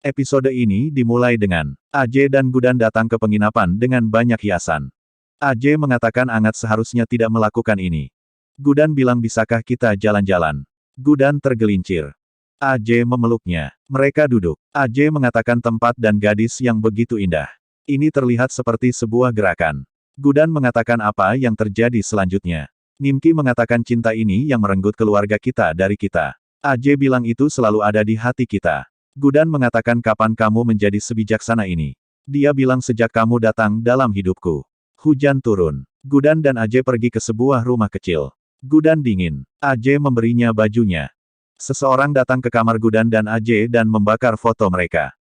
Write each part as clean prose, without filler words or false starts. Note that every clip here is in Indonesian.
Episode ini dimulai dengan AJ dan Gudan datang ke penginapan dengan banyak hiasan. AJ mengatakan Angat seharusnya tidak melakukan ini. Gudan bilang bisakah kita jalan-jalan? Gudan tergelincir. AJ memeluknya. Mereka duduk. AJ mengatakan tempat dan gadis yang begitu indah. Ini terlihat seperti sebuah gerakan. Gudan mengatakan apa yang terjadi selanjutnya. Nimki mengatakan cinta ini yang merenggut keluarga kita dari kita. AJ bilang itu selalu ada di hati kita. Gudan mengatakan kapan kamu menjadi sebijaksana ini. Dia bilang sejak kamu datang dalam hidupku. Hujan turun. Gudan dan AJ pergi ke sebuah rumah kecil. Gudan dingin. AJ memberinya bajunya. Seseorang datang ke kamar Gudan dan AJ dan membakar foto mereka.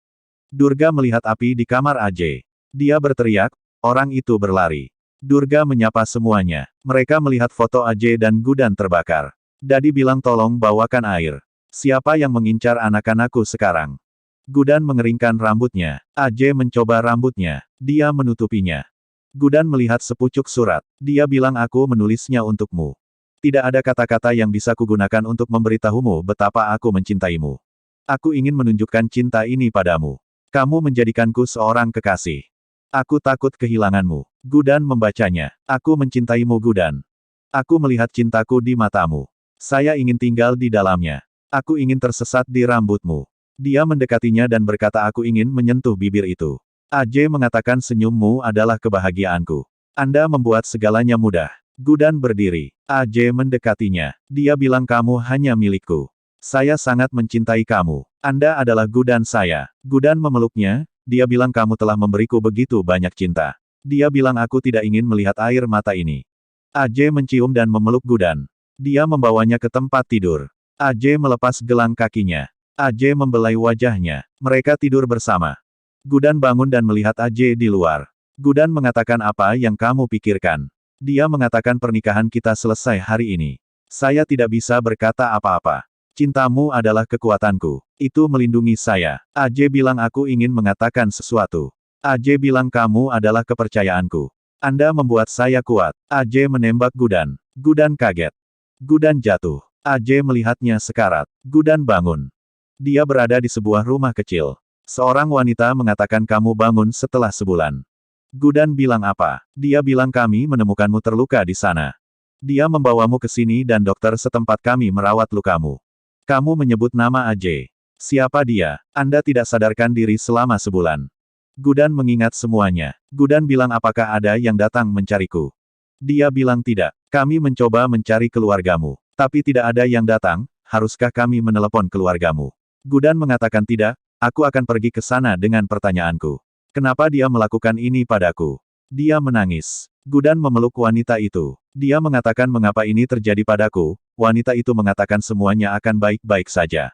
Durga melihat api di kamar AJ. Dia berteriak, orang itu berlari. Durga menyapa semuanya. Mereka melihat foto AJ dan Gudan terbakar. Dadi bilang tolong bawakan air. Siapa yang mengincar anak-anakku sekarang? Gudan mengeringkan rambutnya. AJ mencoba rambutnya. Dia menutupinya. Gudan melihat sepucuk surat. Dia bilang aku menulisnya untukmu. Tidak ada kata-kata yang bisa kugunakan untuk memberitahumu betapa aku mencintaimu. Aku ingin menunjukkan cinta ini padamu. Kamu menjadikanku seorang kekasih. Aku takut kehilanganmu. Gudan membacanya. Aku mencintaimu Gudan. Aku melihat cintaku di matamu. Saya ingin tinggal di dalamnya. Aku ingin tersesat di rambutmu. Dia mendekatinya dan berkata aku ingin menyentuh bibir itu. AJ mengatakan senyummu adalah kebahagiaanku. Anda membuat segalanya mudah. Gudan berdiri. AJ mendekatinya. Dia bilang kamu hanya milikku. Saya sangat mencintai kamu. Anda adalah Gudan saya. Gudan memeluknya. Dia bilang kamu telah memberiku begitu banyak cinta. Dia bilang aku tidak ingin melihat air mata ini. AJ mencium dan memeluk Gudan. Dia membawanya ke tempat tidur. AJ melepas gelang kakinya. AJ membelai wajahnya. Mereka tidur bersama. Gudan bangun dan melihat AJ di luar. Gudan mengatakan apa yang kamu pikirkan. Dia mengatakan pernikahan kita selesai hari ini. Saya tidak bisa berkata apa-apa. Cintamu adalah kekuatanku. Itu melindungi saya. AJ bilang aku ingin mengatakan sesuatu. AJ bilang kamu adalah kepercayaanku. Anda membuat saya kuat. AJ menembak Gudan. Gudan kaget. Gudan jatuh. AJ melihatnya sekarat. Gudan bangun. Dia berada di sebuah rumah kecil. Seorang wanita mengatakan kamu bangun setelah sebulan. Gudan bilang apa? Dia bilang kami menemukanmu terluka di sana. Dia membawamu ke sini dan dokter setempat kami merawat lukamu. Kamu menyebut nama AJ. Siapa dia? Anda tidak sadarkan diri selama sebulan. Gudan mengingat semuanya. Gudan bilang apakah ada yang datang mencariku? Dia bilang tidak. Kami mencoba mencari keluargamu. Tapi tidak ada yang datang, haruskah kami menelepon keluargamu? Gudan mengatakan tidak, aku akan pergi ke sana dengan pertanyaanku. Kenapa dia melakukan ini padaku? Dia menangis. Gudan memeluk wanita itu. Dia mengatakan mengapa ini terjadi padaku, wanita itu mengatakan semuanya akan baik-baik saja.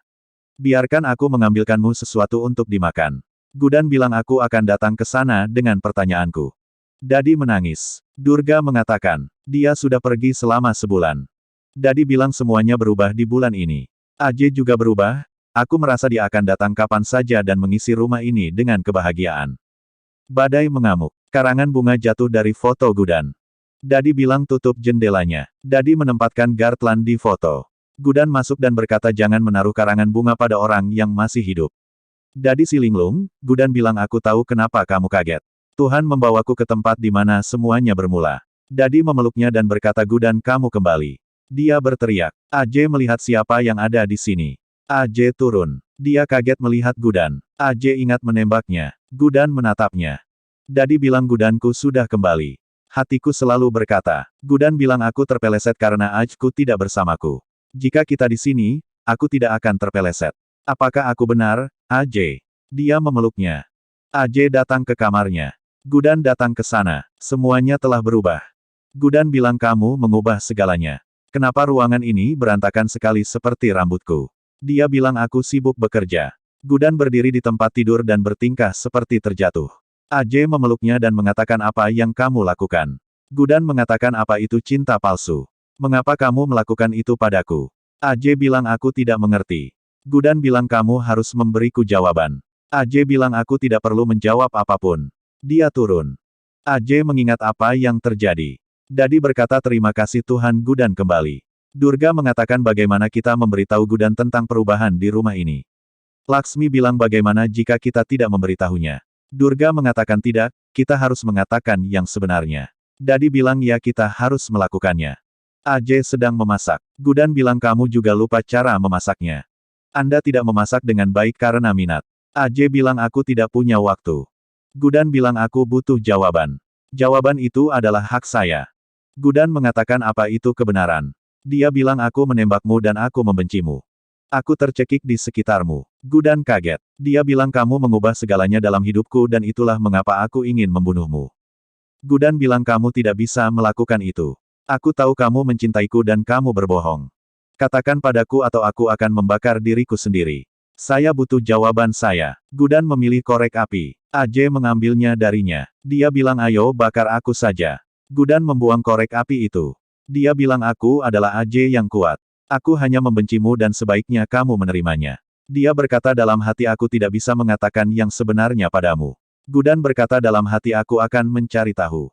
Biarkan aku mengambilkanmu sesuatu untuk dimakan. Gudan bilang aku akan datang ke sana dengan pertanyaanku. Dadi menangis. Durga mengatakan, dia sudah pergi selama sebulan. Dadi bilang semuanya berubah di bulan ini. AJ juga berubah, aku merasa dia akan datang kapan saja dan mengisi rumah ini dengan kebahagiaan. Badai mengamuk. Karangan bunga jatuh dari foto Gudan. Dadi bilang tutup jendelanya. Dadi menempatkan Gartlan di foto. Gudan masuk dan berkata jangan menaruh karangan bunga pada orang yang masih hidup. Dadi si linglung, Gudan bilang aku tahu kenapa kamu kaget. Tuhan membawaku ke tempat di mana semuanya bermula. Dadi memeluknya dan berkata Gudan kamu kembali. Dia berteriak. AJ melihat siapa yang ada di sini. AJ turun. Dia kaget melihat Gudan. AJ ingat menembaknya. Gudan menatapnya. Dadi bilang Gudanku sudah kembali. Hatiku selalu berkata. Gudan bilang aku terpeleset karena Ajku tidak bersamaku. Jika kita di sini, aku tidak akan terpeleset. Apakah aku benar, AJ? Dia memeluknya. AJ datang ke kamarnya. Gudan datang ke sana. Semuanya telah berubah. Gudan bilang kamu mengubah segalanya. Kenapa ruangan ini berantakan sekali seperti rambutku? Dia bilang aku sibuk bekerja. Gudan berdiri di tempat tidur dan bertingkah seperti terjatuh. AJ memeluknya dan mengatakan apa yang kamu lakukan. Gudan mengatakan apa itu cinta palsu. Mengapa kamu melakukan itu padaku? AJ bilang aku tidak mengerti. Gudan bilang kamu harus memberiku jawaban. AJ bilang aku tidak perlu menjawab apapun. Dia turun. AJ mengingat apa yang terjadi. Dadi berkata terima kasih Tuhan Gudan kembali. Durga mengatakan bagaimana kita memberitahu Gudan tentang perubahan di rumah ini. Laksmi bilang bagaimana jika kita tidak memberitahunya. Durga mengatakan tidak, kita harus mengatakan yang sebenarnya. Dadi bilang ya kita harus melakukannya. Ajay sedang memasak. Gudan bilang kamu juga lupa cara memasaknya. Anda tidak memasak dengan baik karena minat. Ajay bilang aku tidak punya waktu. Gudan bilang aku butuh jawaban. Jawaban itu adalah hak saya. Gudan mengatakan apa itu kebenaran. Dia bilang aku menembakmu dan aku membencimu. Aku tercekik di sekitarmu. Gudan kaget. Dia bilang kamu mengubah segalanya dalam hidupku dan itulah mengapa aku ingin membunuhmu. Gudan bilang kamu tidak bisa melakukan itu. Aku tahu kamu mencintaiku dan kamu berbohong. Katakan padaku atau aku akan membakar diriku sendiri. Saya butuh jawaban saya. Gudan memilih korek api. Ajay mengambilnya darinya. Dia bilang ayo bakar aku saja. Gudan membuang korek api itu. Dia bilang aku adalah Ajay yang kuat. Aku hanya membencimu dan sebaiknya kamu menerimanya. Dia berkata dalam hati aku tidak bisa mengatakan yang sebenarnya padamu. Gudan berkata dalam hati aku akan mencari tahu.